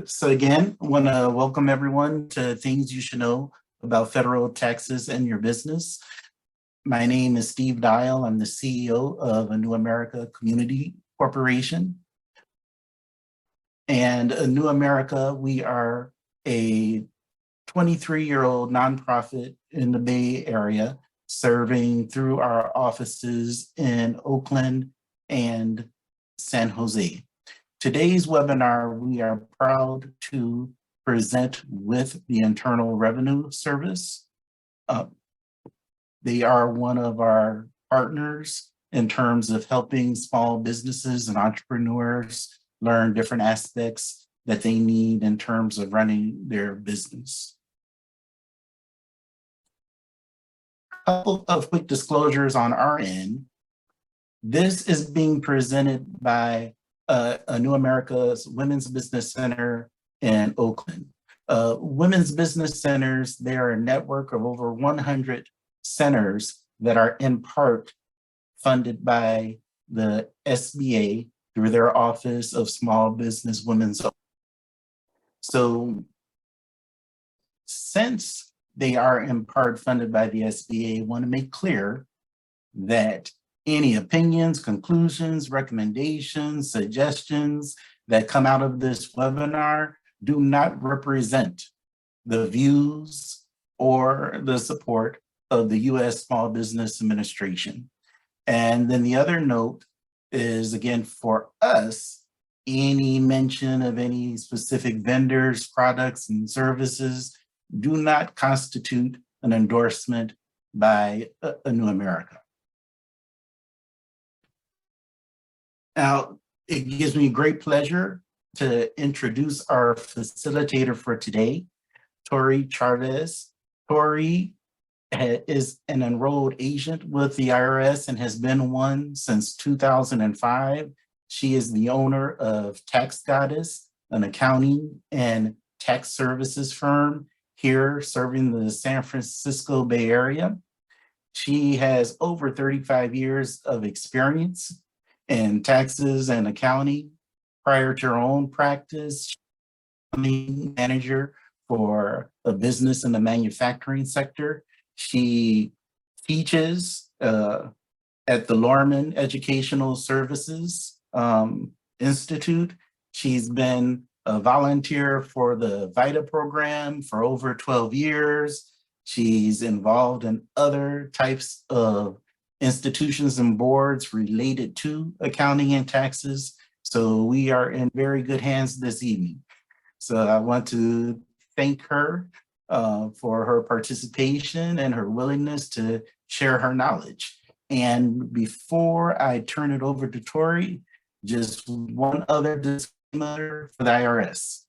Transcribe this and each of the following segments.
So again, I want to welcome everyone to Things You Should Know About Federal Taxes and Your Business. My name is Steve Dial. I'm the CEO of AnewAmerica Community Corporation. And AnewAmerica, we are a 23-year-old nonprofit in the Bay Area, serving through our offices in Oakland and San Jose. Today's webinar, we are proud to present with the Internal Revenue Service. They are one of our partners in terms of helping small businesses and entrepreneurs learn different aspects that they need in terms of running their business. A couple of quick disclosures on our end. This is being presented by AnewAmerica's Women's Business Center in Oakland. Women's Business Centers, they are a network of over 100 centers that are in part funded by the SBA through their Office of Small Business Women's. So since they are in part funded by the SBA, I want to make clear that any opinions, conclusions, recommendations, suggestions that come out of this webinar do not represent the views or the support of the U.S. Small Business Administration. And then the other note is, again, for us, any mention of any specific vendors, products, and services do not constitute an endorsement by AnewAmerica. Now, it gives me great pleasure to introduce our facilitator for today, Tori Chavez. Tori is an enrolled agent with the IRS and has been one since 2005. She is the owner of Tax Goddess, an accounting and tax services firm here serving the San Francisco Bay Area. She has over 35 years of experience in taxes and accounting. Prior to her own practice, manager for a business in the manufacturing sector. She teaches at the Lorman Educational Services Institute. She's been a volunteer for the VITA program for over 12 years. She's involved in other types of institutions and boards related to accounting and taxes. So we are in very good hands this evening. So I want to thank her for her participation and her willingness to share her knowledge. And before I turn it over to Tori, just one other disclaimer for the IRS.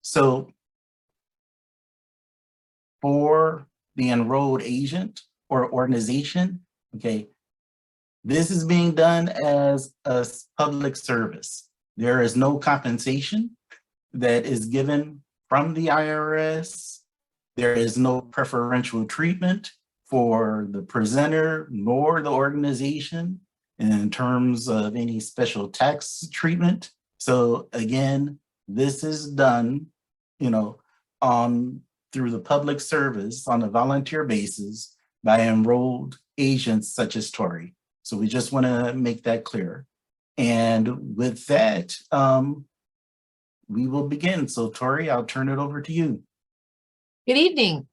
So for the enrolled agent or organization, okay, this is being done as a public service. There is no compensation that is given from the IRS. There is no preferential treatment for the presenter nor the organization in terms of any special tax treatment. So again, this is done, through the public service on a volunteer basis by enrolled agents such as Tori. So we just want to make that clear. And with that, we will begin. So Tori, I'll turn it over to you. Good evening.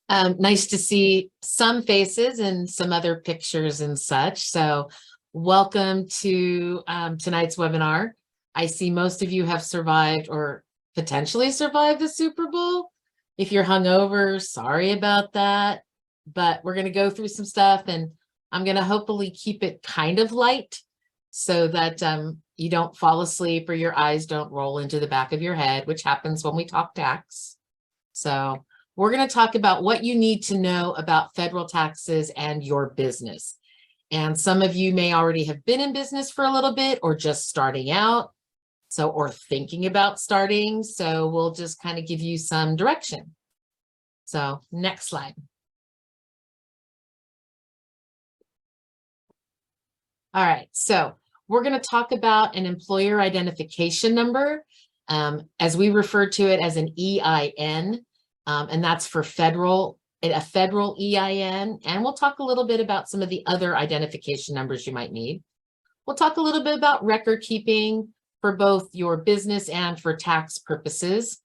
Nice to see some faces and some other pictures and such. So welcome to tonight's webinar. I see most of you have survived or potentially survived the Super Bowl. If you're hungover, sorry about that. But we're going to go through some stuff, and I'm going to hopefully keep it kind of light so that you don't fall asleep or your eyes don't roll into the back of your head, which happens when we talk tax. So we're going to talk about what you need to know about federal taxes and your business. And some of you may already have been in business for a little bit or just starting out, or thinking about starting. So we'll just kind of give you some direction. So next slide. All right, so we're going to talk about an employer identification number. As we refer to it as an EIN, and that's for a federal EIN. And we'll talk a little bit about some of the other identification numbers you might need. We'll talk a little bit about record keeping for both your business and for tax purposes.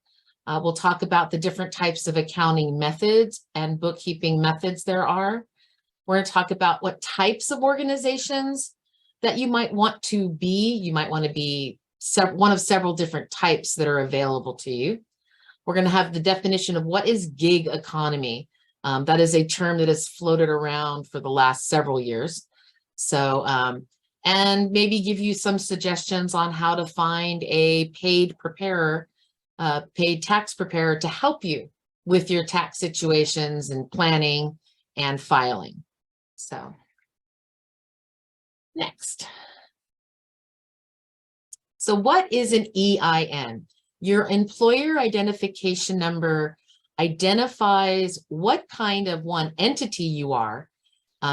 We'll talk about the different types of accounting methods and bookkeeping methods there are. We're going to talk about what types of organizations that you might want to be. You might want to be one of several different types that are available to you. We're going to have the definition of what is gig economy. That is a term that has floated around for the last several years. So, and maybe give you some suggestions on how to find a paid tax preparer to help you with your tax situations and planning and filing. So, next. So what is an EIN? Your employer identification number identifies what kind of entity you are,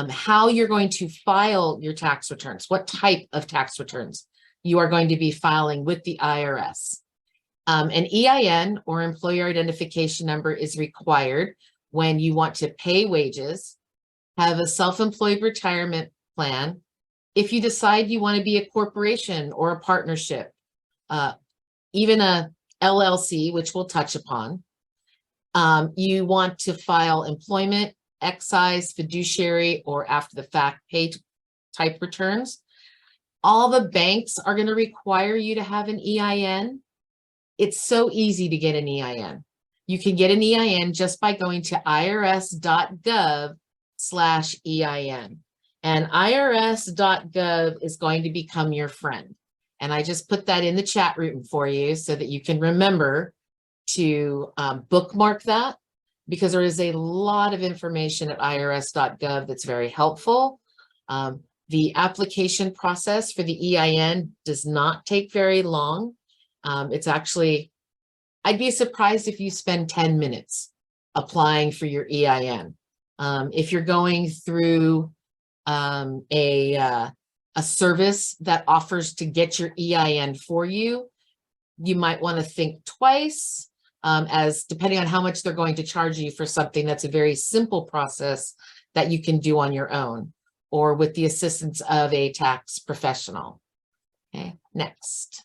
how you're going to file your tax returns, what type of tax returns you are going to be filing with the IRS. An EIN or employer identification number is required when you want to pay wages, have a self-employed retirement plan, if you decide you want to be a corporation or a partnership, even a LLC, which we'll touch upon. You want to file employment, excise, fiduciary, or after the fact pay type returns. All the banks are going to require you to have an EIN. It's so easy to get an EIN. You can get an EIN just by going to irs.gov/EIN. And irs.gov is going to become your friend. And I just put that in the chat room for you so that you can remember to bookmark that, because there is a lot of information at irs.gov that's very helpful. The application process for the EIN does not take very long. It's actually, I'd be surprised if you spend 10 minutes applying for your EIN. If you're going through a service that offers to get your EIN for you, you might want to think twice, as depending on how much they're going to charge you for something that's a very simple process that you can do on your own or with the assistance of a tax professional. Okay, next.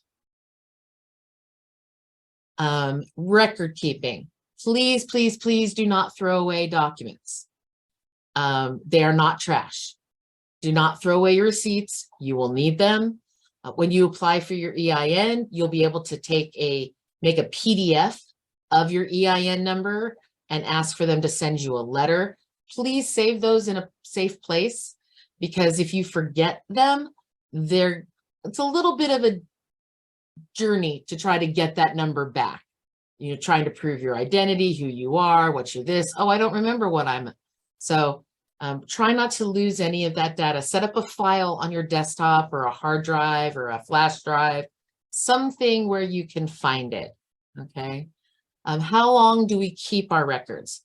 Record keeping. Please, please, please do not throw away documents. They are not trash. Do not throw away your receipts. You will need them. When you apply for your EIN, you'll be able to make a PDF of your EIN number and ask for them to send you a letter. Please save those in a safe place, because if you forget them, it's a little bit of a journey to try to get that number back. You're trying to prove your identity, who you are, what you're this. Oh, I don't remember what I'm. So try not to lose any of that data. Set up a file on your desktop or a hard drive or a flash drive, something where you can find it, okay? How long do we keep our records?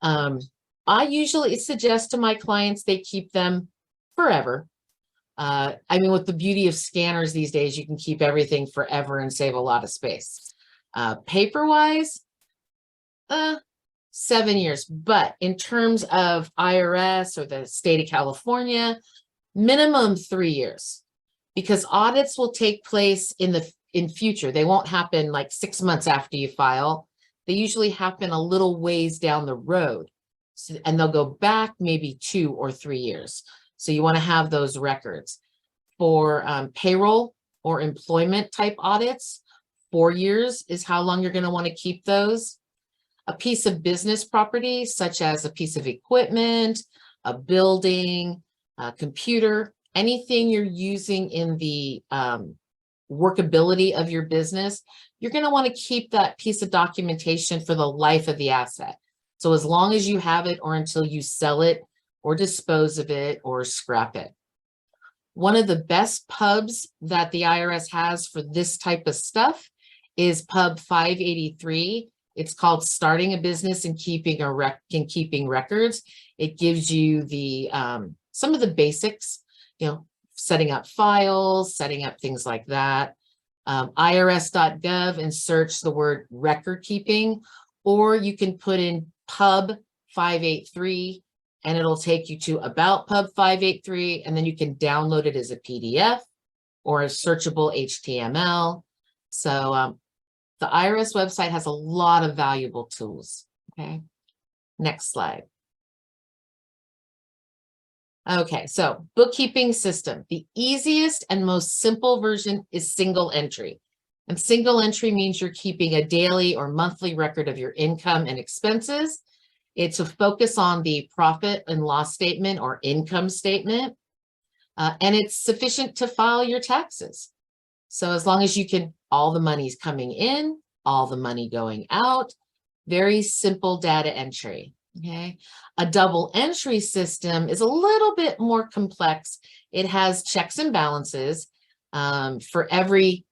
I usually suggest to my clients they keep them forever. I mean, with the beauty of scanners these days, you can keep everything forever and save a lot of space. Paper-wise, 7 years, but in terms of IRS or the state of California, minimum 3 years, because audits will take place in future. They won't happen like 6 months after you file. They usually happen a little ways down the road, and they'll go back maybe 2 or 3 years. So you want to have those records. For payroll or employment type audits, 4 years is how long you're going to want to keep those. A piece of business property, such as a piece of equipment, a building, a computer, anything you're using in the workability of your business, you're going to want to keep that piece of documentation for the life of the asset. So as long as you have it, or until you sell it or dispose of it or scrap it. One of the best pubs that the IRS has for this type of stuff is Pub 583. It's called Starting a Business and Keeping Records. It gives you the some of the basics, setting up files, setting up things like that. IRS.gov and search the word record keeping, or you can put in Pub 583 and it'll take you to About Pub 583, and then you can download it as a PDF or a searchable HTML. So the IRS website has a lot of valuable tools. Okay, next slide. Okay, so bookkeeping system. The easiest and most simple version is single entry. And single entry means you're keeping a daily or monthly record of your income and expenses. It's a focus on the profit and loss statement or income statement. And it's sufficient to file your taxes. So as long as you can, all the money's coming in, all the money going out, very simple data entry. Okay, a double entry system is a little bit more complex. It has checks and balances. For every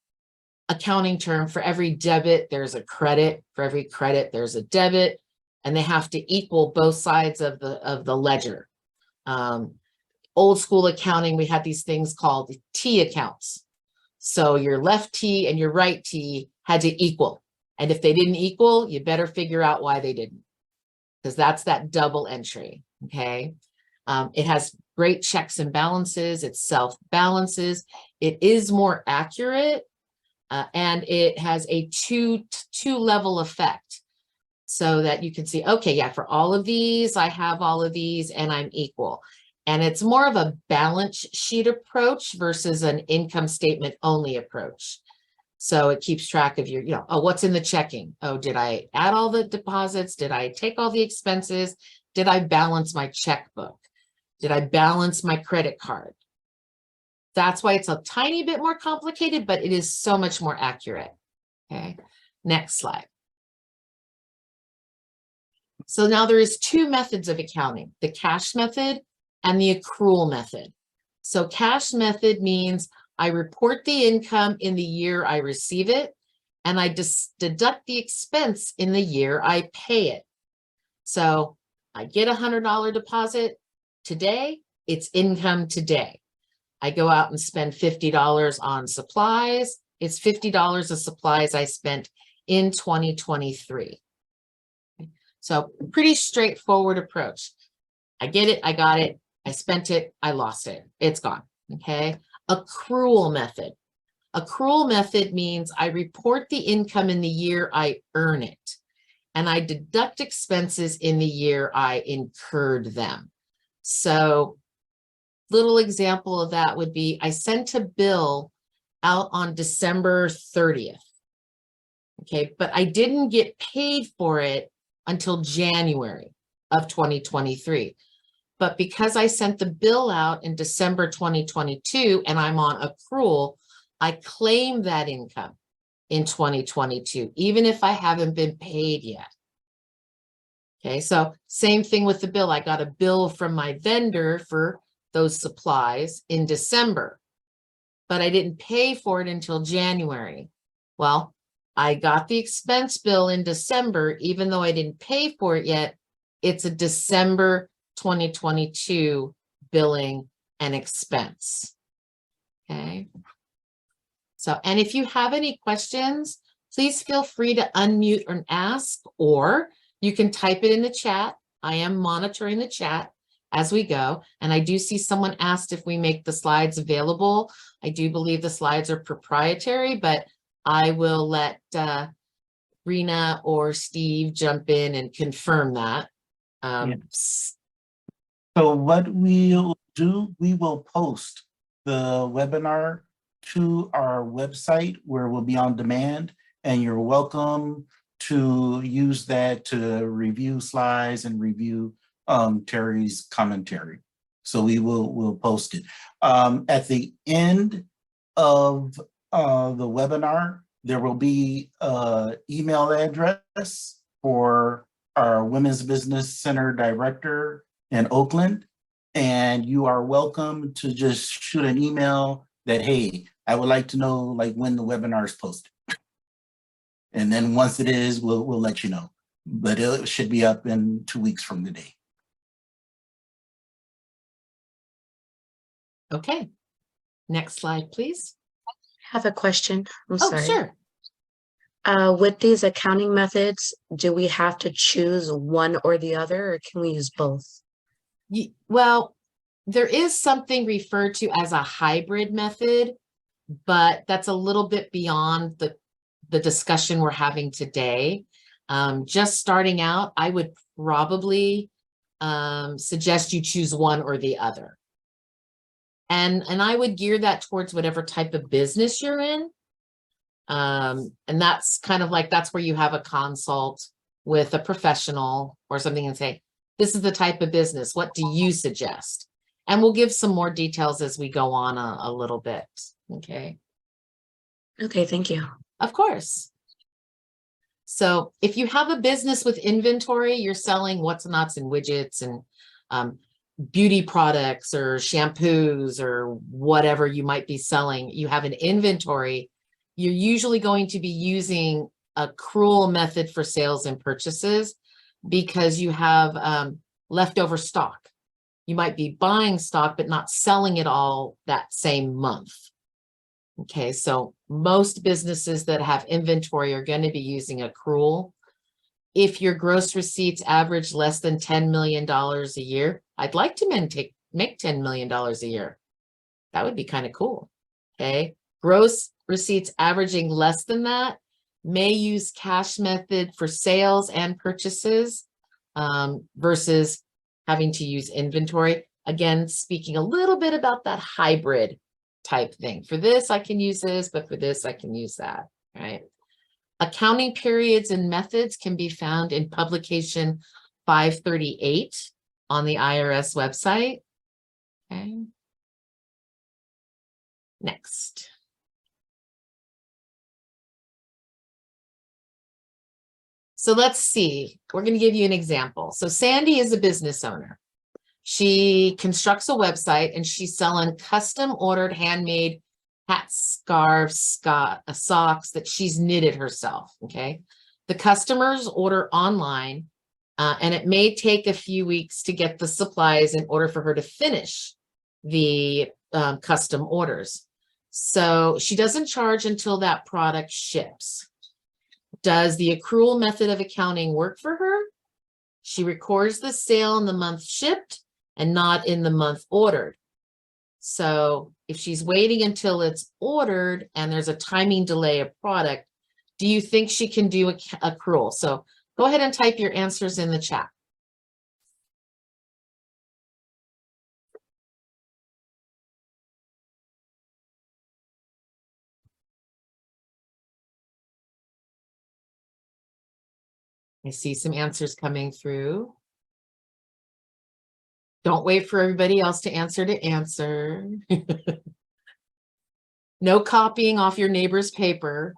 accounting term, for every debit, there's a credit. For every credit, there's a debit, and they have to equal both sides of the ledger. Old school accounting, we had these things called T accounts. So your left T and your right T had to equal. And if they didn't equal, you better figure out why they didn't, because that's that double entry. Okay. It has great checks and balances. It self-balances. It is more accurate, and it has a two-level effect, so that you can see, okay, yeah, for all of these, I have all of these and I'm equal. And it's more of a balance sheet approach versus an income statement only approach. So it keeps track of your, oh, what's in the checking? Oh, did I add all the deposits? Did I take all the expenses? Did I balance my checkbook? Did I balance my credit card? That's why it's a tiny bit more complicated, but it is so much more accurate. Okay, next slide. So now there is two methods of accounting, the cash method and the accrual method. So cash method means I report the income in the year I receive it, and I deduct the expense in the year I pay it. So I get $100 deposit today, it's income today. I go out and spend $50 on supplies, it's $50 of supplies I spent in 2023. So pretty straightforward approach. I get it, I got it, I spent it, I lost it, it's gone. Okay. Accrual method. Accrual method means I report the income in the year I earn it, and I deduct expenses in the year I incurred them. So little example of that would be, I sent a bill out on December 30th. Okay, but I didn't get paid for it until January of 2023. But because I sent the bill out in December 2022 and I'm on accrual, I claim that income in 2022, even if I haven't been paid yet. Okay, so same thing with the bill. I got a bill from my vendor for those supplies in December, but I didn't pay for it until January. Well, I got the expense bill in December, even though I didn't pay for it yet. It's a December 2022 billing and expense. Okay. So, and if you have any questions, please feel free to unmute and ask, or you can type it in the chat. I am monitoring the chat as we go. And I do see someone asked if we make the slides available. I do believe the slides are proprietary, but I will let Rena or Steve jump in and confirm that. So what we'll do, we will post the webinar to our website where we'll be on demand, and you're welcome to use that to review slides and review Terry's commentary. So we'll post it. At the end of the webinar, there will be an email address for our Women's Business Center Director in Oakland, and you are welcome to just shoot an email that, hey, I would like to know like when the webinar is posted. And then once it is, we'll let you know. But it should be up in 2 weeks from today. Okay. Next slide, please. have a question. I'm Oh, sorry. sure. With these accounting methods, do we have to choose one or the other, or can we use both? Well, there is something referred to as a hybrid method, but that's a little bit beyond the discussion we're having today. Just starting out, I would probably suggest you choose one or the other. And I would gear that towards whatever type of business you're in. And that's kind of like, that's where you have a consult with a professional or something and say, this is the type of business. What do you suggest? And we'll give some more details as we go on a little bit. Okay. Okay, thank you. Of course. So if you have a business with inventory, you're selling what's nots and widgets and beauty products or shampoos or whatever you might be selling, you have an inventory, you're usually going to be using accrual method for sales and purchases because you have leftover stock. You might be buying stock, but not selling it all that same month. Okay, so most businesses that have inventory are going to be using accrual. If your gross receipts average less than $10 million a year, I'd like to make $10 million a year. That would be kind of cool. Okay, gross receipts averaging less than that may use cash method for sales and purchases versus having to use inventory. Again, speaking a little bit about that hybrid type thing. For this, I can use this, but for this, I can use that, right? Accounting periods and methods can be found in publication 538 on the IRS website. Okay. Next. So let's see, we're going to give you an example. So Sandy is a business owner. She constructs a website and she's selling custom ordered handmade hats, scarves, socks that she's knitted herself. Okay. The customers order online and it may take a few weeks to get the supplies in order for her to finish the custom orders. So she doesn't charge until that product ships. Does the accrual method of accounting work for her? She records the sale in the month shipped and not in the month ordered. So if she's waiting until it's ordered and there's a timing delay of product, do you think she can do accrual? So go ahead and type your answers in the chat. I see some answers coming through. Don't wait for everybody else to answer. No copying off your neighbor's paper.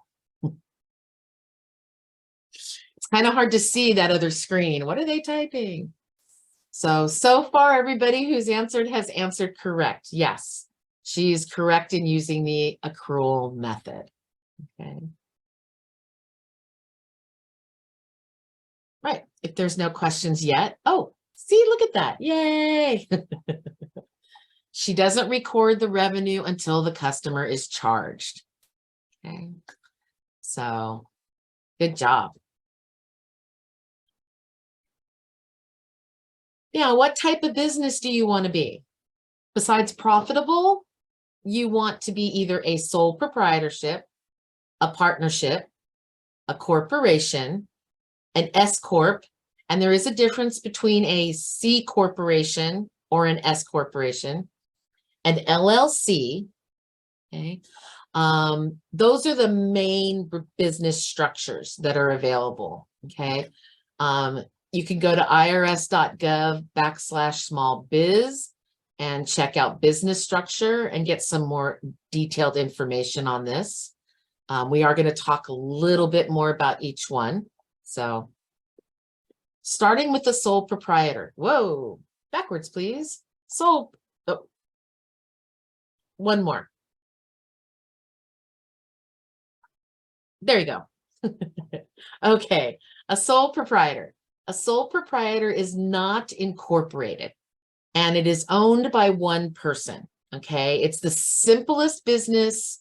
It's kind of hard to see that other screen. What are they typing? So far, everybody who's answered has answered correct. Yes, she's correct in using the accrual method. Okay. Right. If there's no questions yet. Oh, see, look at that. Yay. She doesn't record the revenue until the customer is charged. Okay. So good job. Yeah, what type of business do you want to be? Besides profitable, you want to be either a sole proprietorship, a partnership, a corporation, an S Corp, and there is a difference between a C corporation or an S corporation, an LLC. Okay. Those are the main business structures that are available. Okay. You can go to irs.gov/small-biz and check out business structure and get some more detailed information on this. We are going to talk a little bit more about each one. So starting with the sole proprietor. Whoa, backwards, please. Sole, oh, one more. There you go. Okay, a sole proprietor. A sole proprietor is not incorporated and it is owned by one person. Okay, it's the simplest business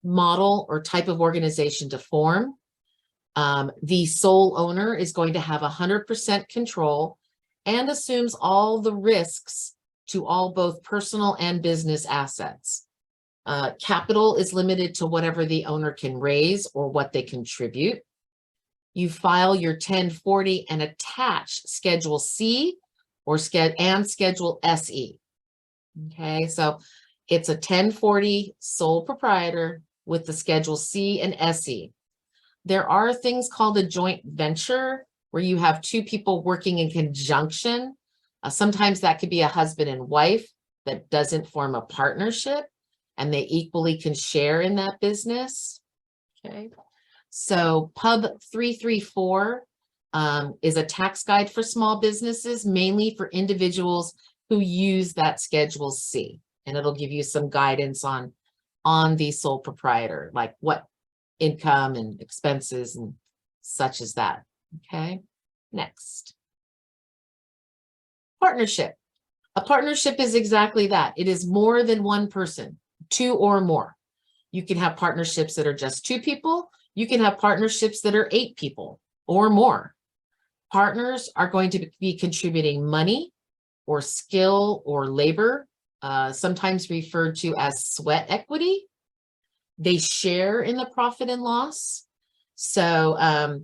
model or type of organization to form. The sole owner is going to have 100% control and assumes all the risks to all both personal and business assets. Capital is limited to whatever the owner can raise or what they contribute. You file your 1040 and attach Schedule C or Schedule SE. Okay, so it's a 1040 sole proprietor with the Schedule C and SE. There are things called a joint venture where you have two people working in conjunction. Sometimes that could be a husband and wife that doesn't form a partnership and they equally can share in that business. Okay, so Pub 334 is a tax guide for small businesses, mainly for individuals who use that Schedule C. And it'll give you some guidance on the sole proprietor, like what income and expenses and such as that. Okay, next. Partnership. A partnership is exactly that. It is more than one person, two or more. You can have partnerships that are just two people. You can have partnerships that are 8 people or more. Partners are going to be contributing money or skill or labor, sometimes referred to as sweat equity. They share in the profit and loss. So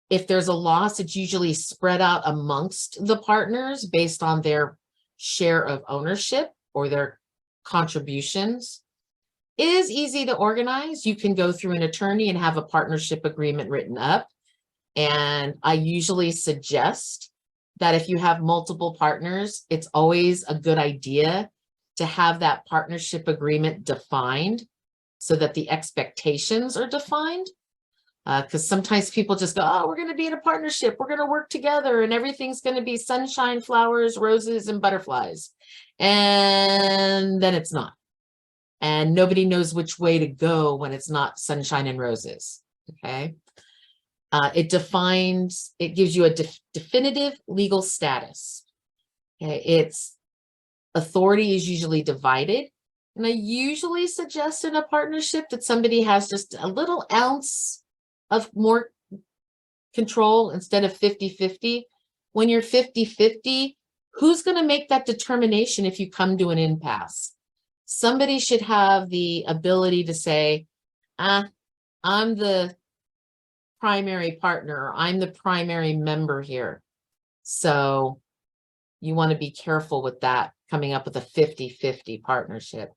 if there's a loss, it's usually spread out amongst the partners based on their share of ownership or their contributions. It is easy to organize. You can go through an attorney and have a partnership agreement written up. And I usually suggest that if you have multiple partners, it's always a good idea to have that partnership agreement defined so that the expectations are defined. Because sometimes people just go, oh, we're going to be in a partnership. We're going to work together and everything's going to be sunshine, flowers, roses, and butterflies. And then it's not. And nobody knows which way to go when it's not sunshine and roses. Okay. It gives you a definitive legal status. Okay. Its authority is usually divided. And I usually suggest in a partnership that somebody has just a little ounce of more control instead of 50-50. When you're 50-50, who's going to make that determination if you come to an impasse? Somebody should have the ability to say, I'm the primary partner, or I'm the primary member here. So you want to be careful with that, coming up with a 50-50 partnership.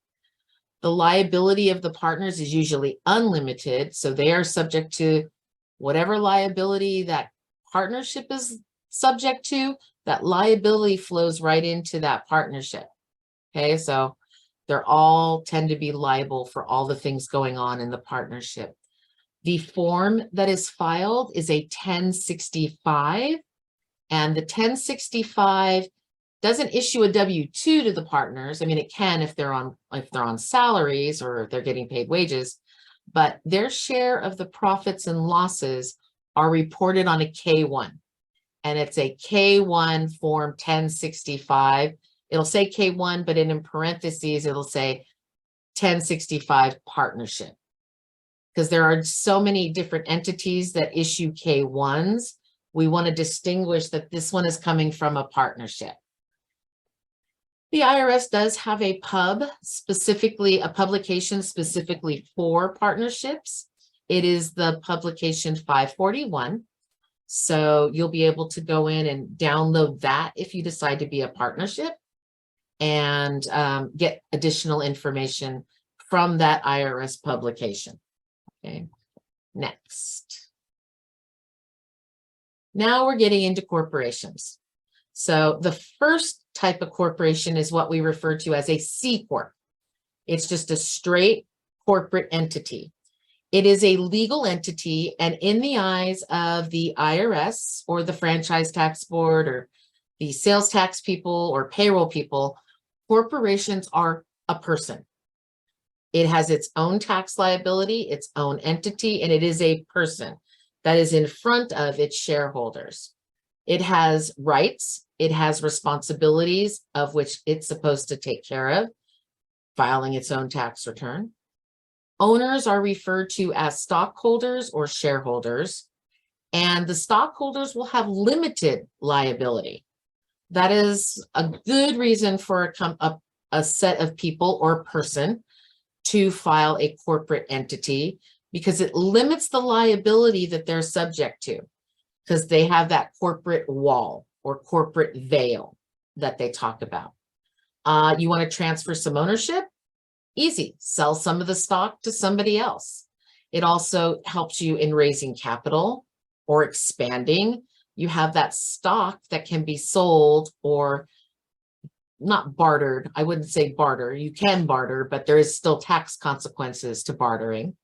The liability of the partners is usually unlimited, so they are subject to whatever liability that partnership is subject to. That liability flows right into that partnership. Okay, so they're all tend to be liable for all the things going on in the partnership. The form that is filed is a 1065, and the 1065 doesn't issue a W-2 to the partners. I mean, it can if they're on salaries or if they're getting paid wages, but their share of the profits and losses are reported on a K-1, and it's a K-1 form 1065. It'll say K-1, but in parentheses, it'll say 1065 partnership, because there are so many different entities that issue K-1s. We want to distinguish that this one is coming from a partnership. The IRS does have a publication specifically for partnerships. It is the publication 541. So you'll be able to go in and download that if you decide to be a partnership and get additional information from that IRS publication. Okay, next. Now we're getting into corporations. So the first type of corporation is what we refer to as a C Corp. It's just a straight corporate entity. It is a legal entity, and in the eyes of the IRS or the Franchise Tax Board or the sales tax people or payroll people, corporations are a person. It has its own tax liability, its own entity, and it is a person that is in front of its shareholders. It has rights, it has responsibilities of which it's supposed to take care of, filing its own tax return, Owners are referred to as stockholders or shareholders, and the stockholders will have limited liability. That is a good reason for a set of people or person to file a corporate entity, because it limits the liability that they're subject to, because they have that corporate wall or corporate veil that they talk about. You want to transfer some ownership? Easy. Sell some of the stock to somebody else. It also helps you in raising capital or expanding. You have that stock that can be sold or not bartered. I wouldn't say barter. You can barter, but there is still tax consequences to bartering.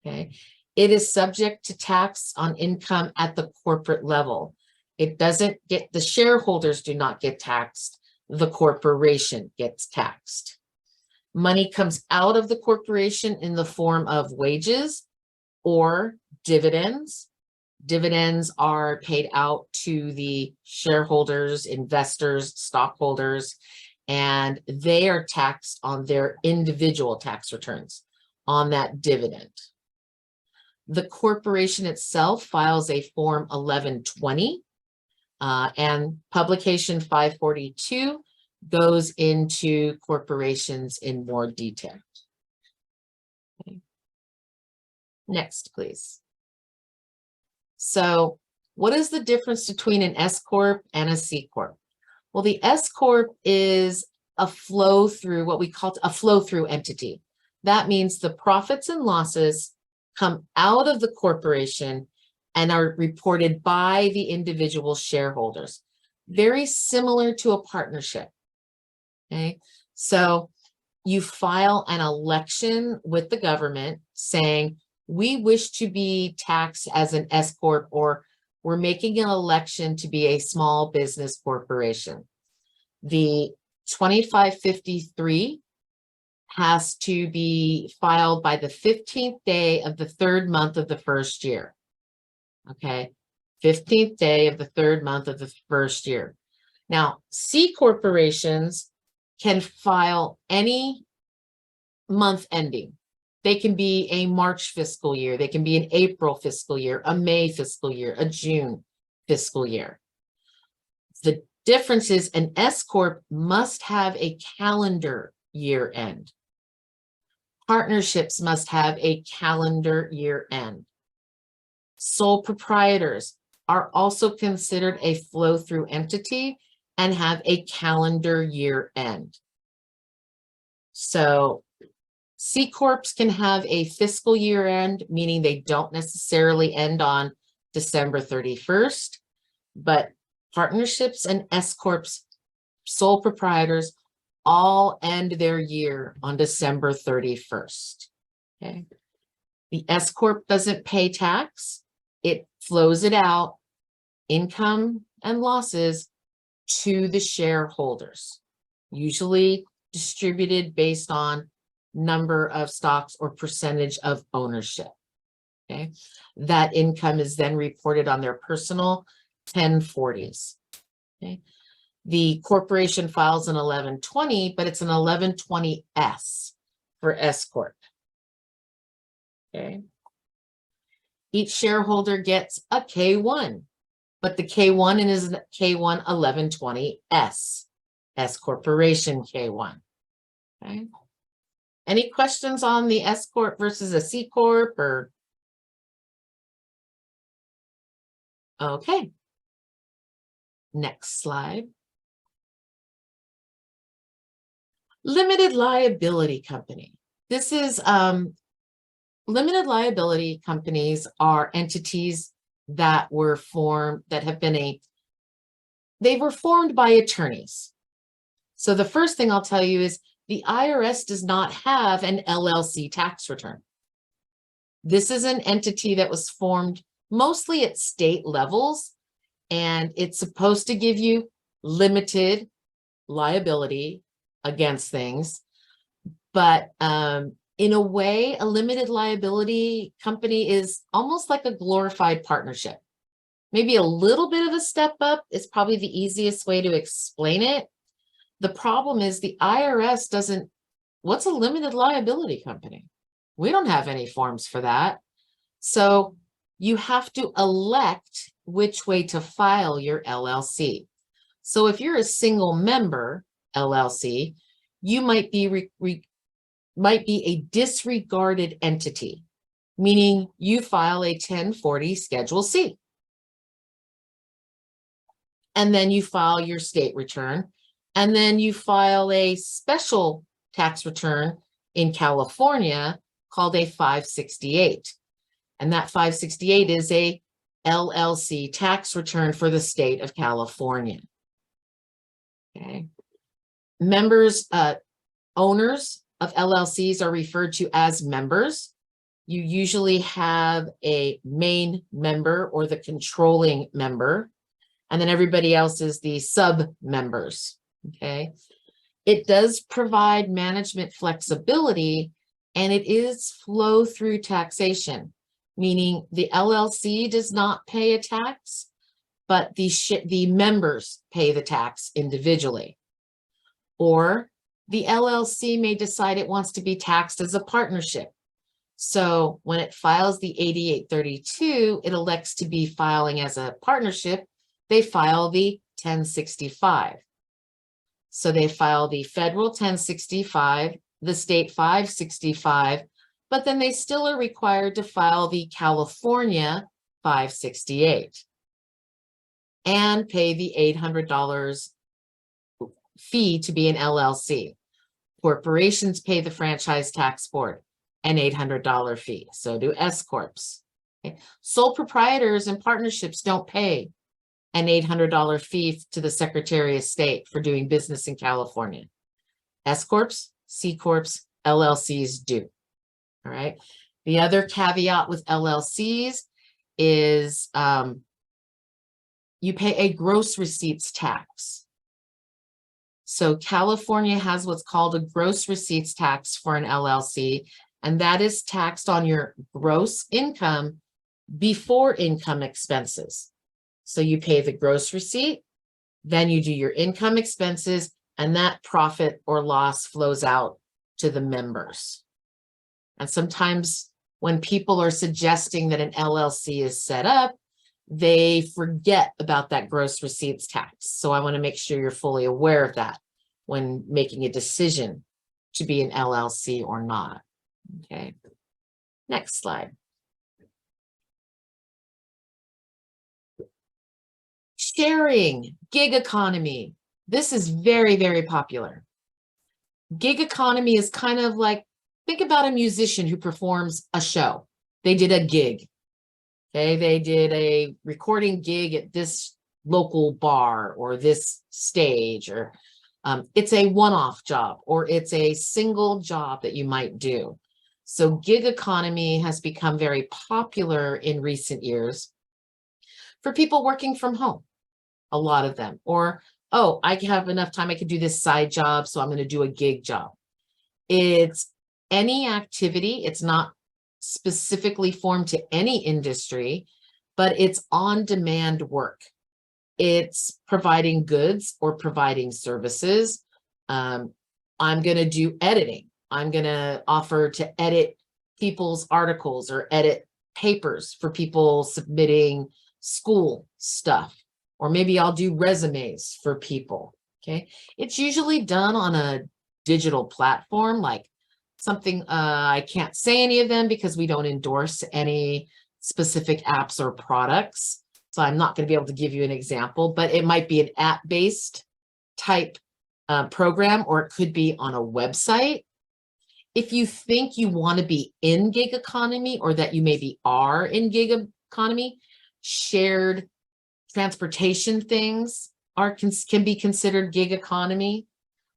Okay. It is subject to tax on income at the corporate level. It doesn't get, the shareholders do not get taxed. The corporation gets taxed. Money comes out of the corporation in the form of wages or dividends. Dividends are paid out to the shareholders, investors, stockholders, and they are taxed on their individual tax returns on that dividend. The corporation itself files a Form 1120, and Publication 542 goes into corporations in more detail. Okay. Next, please. So what is the difference between an S Corp and a C Corp? Well, the S Corp is a flow through, what we call a flow through entity. That means the profits and losses come out of the corporation and are reported by the individual shareholders. Very similar to a partnership. Okay, so you file an election with the government saying, we wish to be taxed as an S Corp, or we're making an election to be a small business corporation. The 2553 has to be filed by the 15th day of the third month of the first year. Okay, 15th day of the third month of the first year. Now, C corporations can file any month ending. They can be a March fiscal year. They can be an April fiscal year, a May fiscal year, a June fiscal year. The difference is an S Corp must have a calendar year end. Partnerships must have a calendar year end. Sole proprietors are also considered a flow-through entity and have a calendar year end. So C Corps can have a fiscal year end, meaning they don't necessarily end on December 31st, but partnerships and S Corps, sole proprietors, all end their year on December 31st. Okay. The S Corp doesn't pay tax. It flows it out, income and losses, to the shareholders, usually distributed based on number of stocks or percentage of ownership. Okay. That income is then reported on their personal 1040s. Okay. The corporation files an 1120, but it's an 1120S for S Corp. Okay. Each shareholder gets a K1, but the K1 is K1 1120S, S Corporation K1. Okay. Any questions on the S Corp versus a C Corp or? Okay. Next slide. Limited liability company. This is limited liability companies are entities that were formed, that have been they were formed by attorneys. So the first thing I'll tell you is the IRS does not have an LLC tax return. This is an entity that was formed mostly at state levels, and it's supposed to give you limited liability against things. But in a way, a limited liability company is almost like a glorified partnership. Maybe a little bit of a step up is probably the easiest way to explain it. The problem is the IRS doesn't, what's a limited liability company? We don't have any forms for that. So you have to elect which way to file your LLC. So if you're a single member LLC, you might be a disregarded entity, meaning you file a 1040 Schedule C. And then you file your state return, and then you file a special tax return in California called a 568. And that 568 is a LLC tax return for the state of California. Okay. Owners of LLCs are referred to as members. You usually have a main member or the controlling member, and then everybody else is the sub-members, okay? It does provide management flexibility, and it is flow-through taxation, meaning the LLC does not pay a tax, but the members pay the tax individually. Or the LLC may decide it wants to be taxed as a partnership. So when it files the 8832, it elects to be filing as a partnership. They file the 1065. So they file the federal 1065, the state 565, but then they still are required to file the California 568 and pay the $800 fee to be an LLC. Corporations pay the franchise tax board an $800 fee. So do S corps. Okay. Sole proprietors and partnerships don't pay an $800 fee to the Secretary of State for doing business in California. S corps, C corps, LLCs do. All right. The other caveat with LLCs is you pay a gross receipts tax. So California has what's called a gross receipts tax for an LLC, and that is taxed on your gross income before income expenses. So you pay the gross receipt, then you do your income expenses, and that profit or loss flows out to the members. And sometimes when people are suggesting that an LLC is set up, they forget about that gross receipts tax. So I want to make sure you're fully aware of that when making a decision to be an LLC or not. Okay, next slide. Sharing, gig economy. This is very, very popular. Gig economy is kind of like, think about a musician who performs a show. They did a gig. Okay, they did a recording gig at this local bar or this stage, or it's a one-off job, or it's a single job that you might do. So gig economy has become very popular in recent years for people working from home, a lot of them, or, oh, I have enough time, I could do this side job, so I'm going to do a gig job. It's any activity, it's not specifically formed to any industry, but it's on-demand work. It's providing goods or providing services. I'm going to do editing. I'm going to offer to edit people's articles or edit papers for people submitting school stuff. Or maybe I'll do resumes for people. Okay. It's usually done on a digital platform, like something, I can't say any of them because we don't endorse any specific apps or products. So I'm not going to be able to give you an example, but it might be an app-based type program, or it could be on a website. If you think you want to be in gig economy, or that you maybe are in gig economy, shared transportation things can be considered gig economy.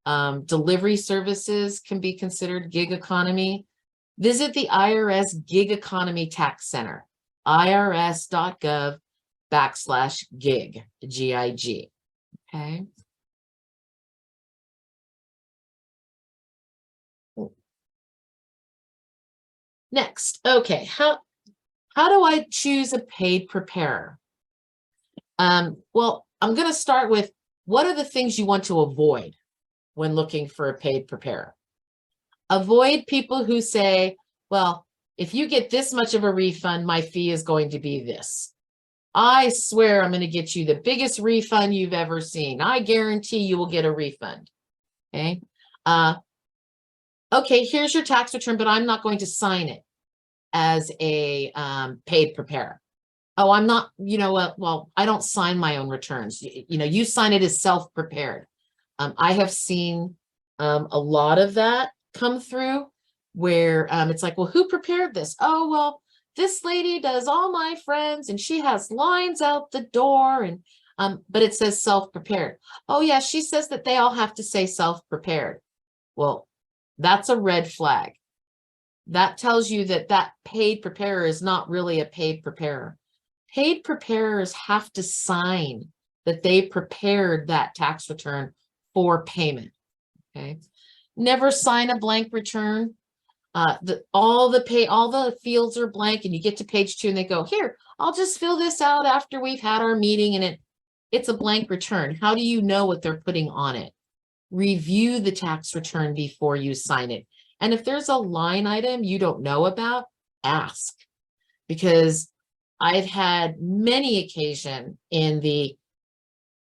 Delivery services can be considered gig economy. Visit the IRS Gig Economy Tax Center, irs.gov/gig, G-I-G. Okay. Next, okay, how do I choose a paid preparer? Well, I'm going to start with, what are the things you want to avoid when looking for a paid preparer? Avoid people who say, well, if you get this much of a refund, my fee is going to be this. I swear I'm going to get you the biggest refund you've ever seen. I guarantee you will get a refund. Okay. Okay, here's your tax return, but I'm not going to sign it as a paid preparer. Oh, I'm not, you know what? Well, I don't sign my own returns. You know, you sign it as self-prepared. I have seen a lot of that come through where it's like, well, who prepared this? Oh, well, this lady does all my friends and she has lines out the door and but it says self-prepared. Oh yeah, she says that they all have to say self-prepared. Well, that's a red flag. That tells you that that paid preparer is not really a paid preparer. Paid preparers have to sign that they prepared that tax return for payment. Okay. Never sign a blank return. All the fields are blank and you get to page 2 and they go, here, I'll just fill this out after we've had our meeting, and it's a blank return. How do you know what they're putting on it? Review the tax return before you sign it. And if there's a line item you don't know about, ask, because I've had many occasions in the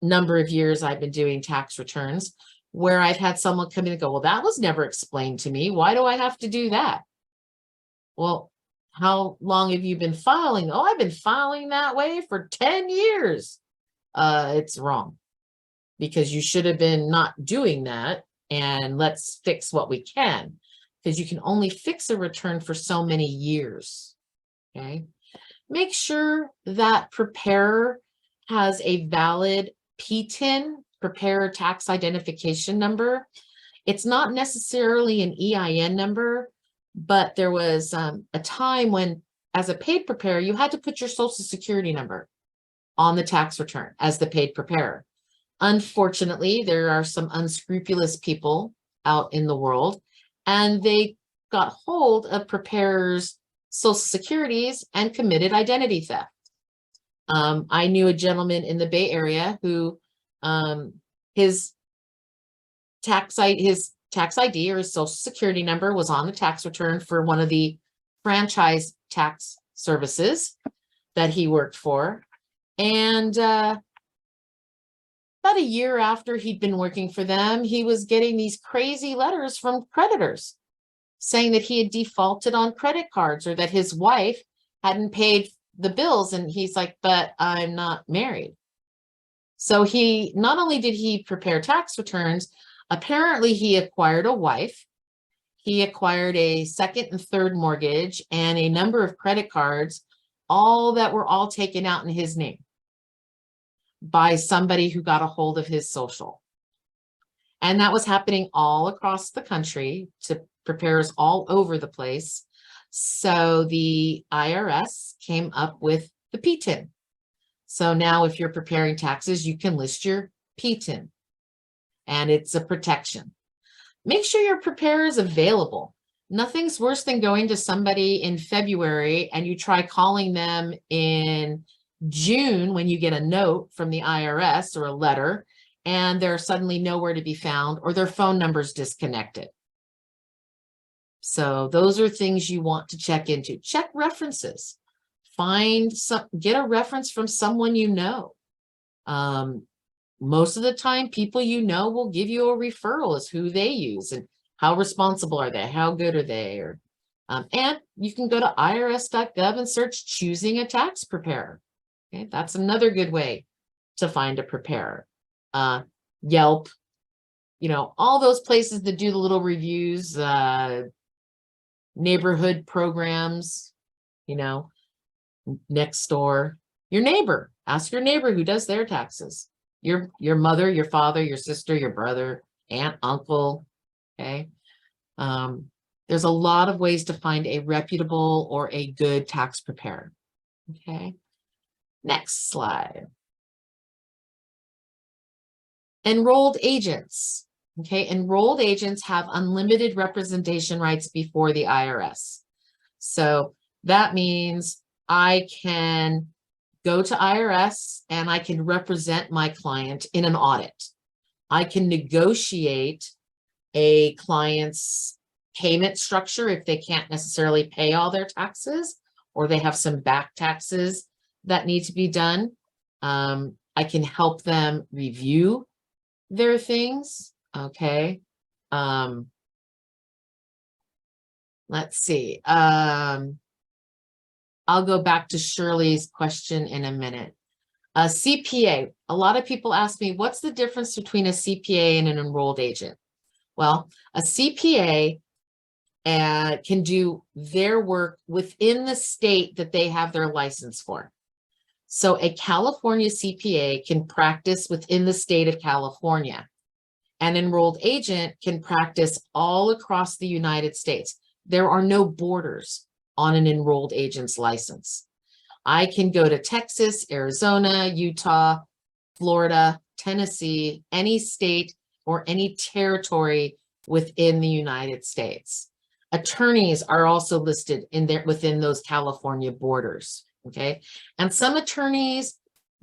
number of years I've been doing tax returns where I've had someone come in and go, well, that was never explained to me. Why do I have to do that? Well, how long have you been filing? Oh, I've been filing that way for 10 years. It's wrong, because you should have been not doing that. And let's fix what we can, because you can only fix a return for so many years. Okay. Make sure that preparer has a valid PTIN, preparer tax identification number. It's not necessarily an EIN number, but there was a time when, as a paid preparer, you had to put your social security number on the tax return as the paid preparer. Unfortunately, there are some unscrupulous people out in the world, and they got hold of preparers' social securities and committed identity theft. I knew a gentleman in the Bay Area who his tax ID or his social security number was on the tax return for one of the franchise tax services that he worked for. And about a year after he'd been working for them, he was getting these crazy letters from creditors saying that he had defaulted on credit cards or that his wife hadn't paid the bills. And he's like, but I'm not married. So he, not only did he prepare tax returns, apparently he acquired a wife, he acquired a second and third mortgage and a number of credit cards, all that were all taken out in his name by somebody who got a hold of his social. And that was happening all across the country to preparers all over the place. So the IRS came up with the PTIN. So now if you're preparing taxes, you can list your PTIN, and it's a protection. Make sure your preparer is available. Nothing's worse than going to somebody in February and you try calling them in June when you get a note from the IRS or a letter, and they're suddenly nowhere to be found, or their phone number's disconnected. So those are things you want to check into. Check references. Get a reference from someone you know. Most of the time, people you know will give you a referral as who they use and how responsible are they, how good are they, and you can go to irs.gov and search choosing a tax preparer. Okay, that's another good way to find a preparer. Yelp, all those places that do the little reviews, neighborhood programs, next door, your neighbor, ask your neighbor who does their taxes, your mother, your father, your sister, your brother, aunt, uncle. Okay. There's a lot of ways to find a reputable or a good tax preparer. Okay. Next slide. Enrolled agents. Okay. Enrolled agents have unlimited representation rights before the IRS. So that means I can go to IRS and I can represent my client in an audit. I can negotiate a client's payment structure if they can't necessarily pay all their taxes, or they have some back taxes that need to be done. I can help them review their things. Okay. Let's see. I'll go back to Shirley's question in a minute. A CPA. A lot of people ask me, what's the difference between a CPA and an enrolled agent? Well, a CPA can do their work within the state that they have their license for. So a California CPA can practice within the state of California. An enrolled agent can practice all across the United States. There are no borders on an enrolled agent's license. I can go to Texas, Arizona, Utah, Florida, Tennessee, any state or any territory within the United States. Attorneys are also listed in there within those California borders. Okay. And some attorneys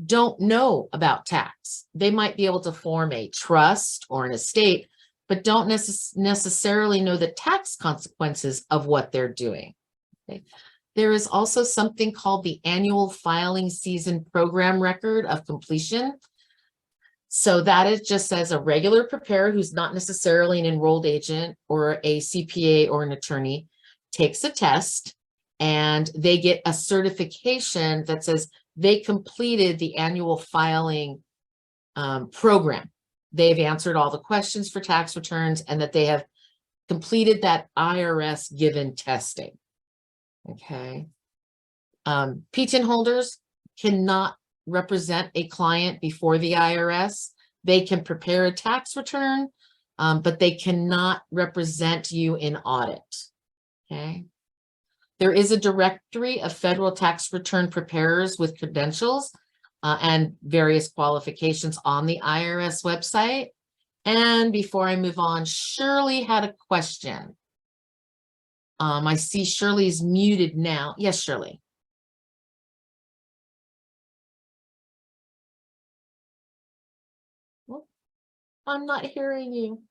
don't know about tax. They might be able to form a trust or an estate, but don't necessarily know the tax consequences of what they're doing. Okay. There is also something called the annual filing season program record of completion. So that is just as a regular preparer who's not necessarily an enrolled agent or a CPA or an attorney takes a test, and they get a certification that says they completed the annual filing program. They've answered all the questions for tax returns and that they have completed that IRS given testing. Okay. PTIN holders cannot represent a client before the IRS. They can prepare a tax return, but they cannot represent you in audit. Okay. There is a directory of federal tax return preparers with credentials and various qualifications on the IRS website. And before I move on, Shirley had a question. I see Shirley's muted now. Yes, Shirley. Well, I'm not hearing you.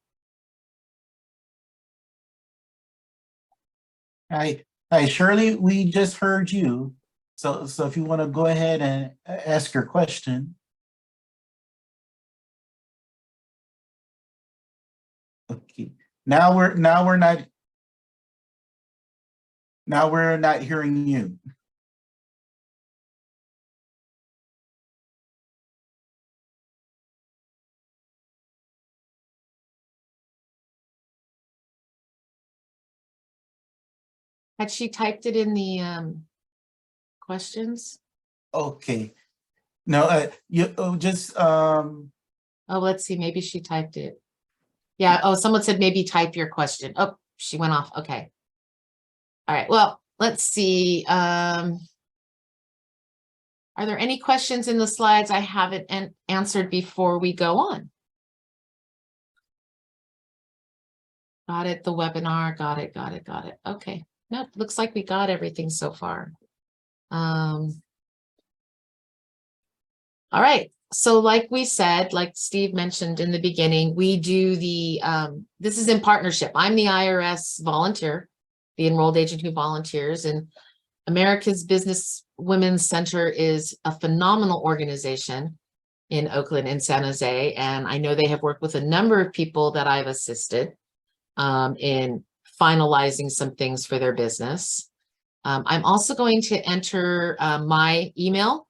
Hi, Shirley, we just heard you. So if you want to go ahead and ask your question. Okay, now we're not hearing you. Had she typed it in the questions? Okay. No, Oh, let's see. Maybe she typed it. Yeah. Oh, someone said maybe type your question. Oh, she went off. Okay. All right. Well, let's see. Are there any questions in the slides I haven't answered before we go on? Got it. The webinar. Got it. Got it. Got it. Okay. No, looks like we got everything so far. All right. So like we said, like Steve mentioned in the beginning, we do the, this is in partnership. I'm the IRS volunteer, the enrolled agent who volunteers, and America's Business Women's Center is a phenomenal organization in Oakland and San Jose. And I know they have worked with a number of people that I've assisted in finalizing some things for their business. I'm also going to enter my email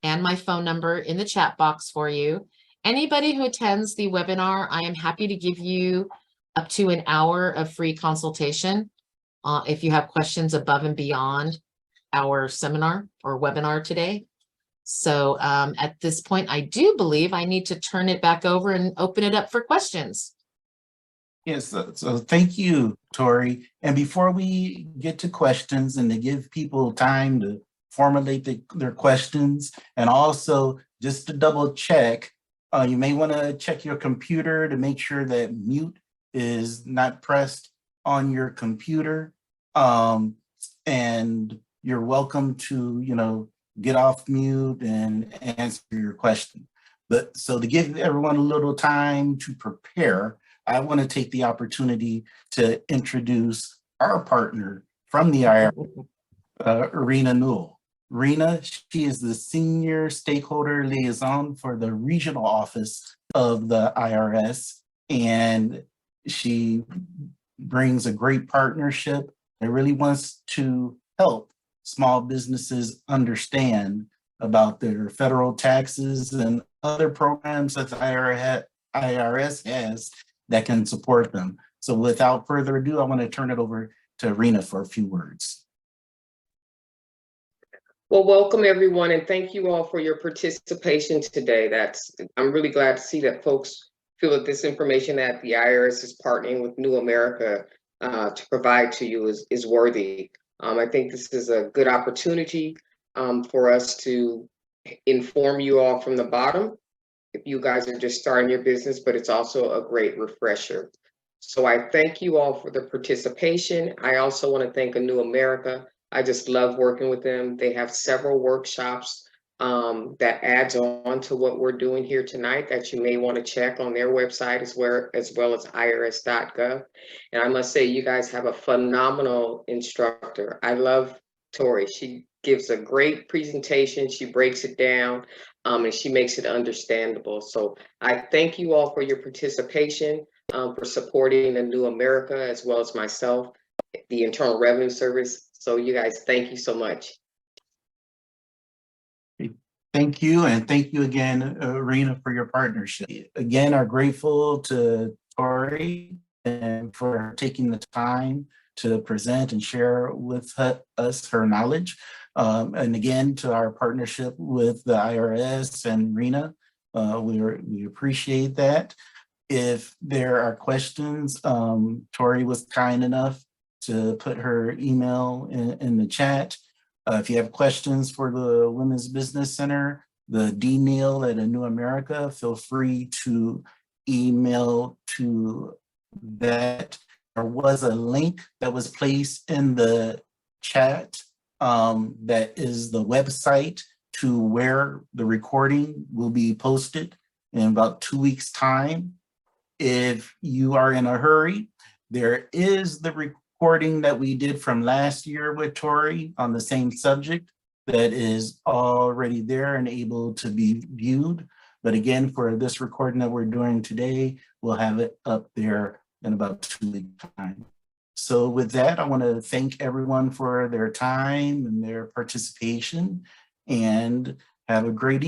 and my phone number in the chat box for you. Anybody who attends the webinar, I am happy to give you up to an hour of free consultation if you have questions above and beyond our seminar or webinar today. So at this point, I do believe I need to turn it back over and open it up for questions. yes, so thank you, Tori. And before we get to questions and to give people time to formulate their questions, and also just to double check, you may want to check your computer to make sure that mute is not pressed on your computer. And you're welcome to, get off mute and answer your question. But so to give everyone a little time to prepare, I want to take the opportunity to introduce our partner from the IRS, Rena Newell. Rena, she is the Senior Stakeholder Liaison for the Regional Office of the IRS, and she brings a great partnership that really wants to help small businesses understand about their federal taxes and other programs that the IRS has that can support them. So without further ado, I want to turn it over to Rena for a few words. Well, welcome everyone, and thank you all for your participation today. I'm really glad to see that folks feel that this information that the IRS is partnering with AnewAmerica to provide to you is worthy. I think this is a good opportunity for us to inform you all from the bottom if you guys are just starting your business, but it's also a great refresher. So I thank you all for the participation. I also want to thank AnewAmerica. I just love working with them. They have several workshops that adds on to what we're doing here tonight that you may want to check on their website as well as irs.gov. And I must say, you guys have a phenomenal instructor. I love Tori. She gives a great presentation. She breaks it down and she makes it understandable. So I thank you all for your participation, for supporting AnewAmerica as well as myself, the Internal Revenue Service. So you guys, thank you so much. Thank you, and thank you again, Rena, for your partnership. Again, are grateful to Tori and for taking the time to present and share with us her knowledge. And again, to our partnership with the IRS and Rena, we appreciate that. If there are questions, Tori was kind enough to put her email in the chat. If you have questions for the Women's Business Center, the dneil@AnewAmerica, feel free to email to that. There was a link that was placed in the chat that is the website to where the recording will be posted in about 2 weeks' time. If you are in a hurry, there is the recording that we did from last year with Tori on the same subject that is already there and able to be viewed. But again, for this recording that we're doing today, we'll have it up there in about 2 weeks' time. So with that, I want to thank everyone for their time and their participation, and have a great evening.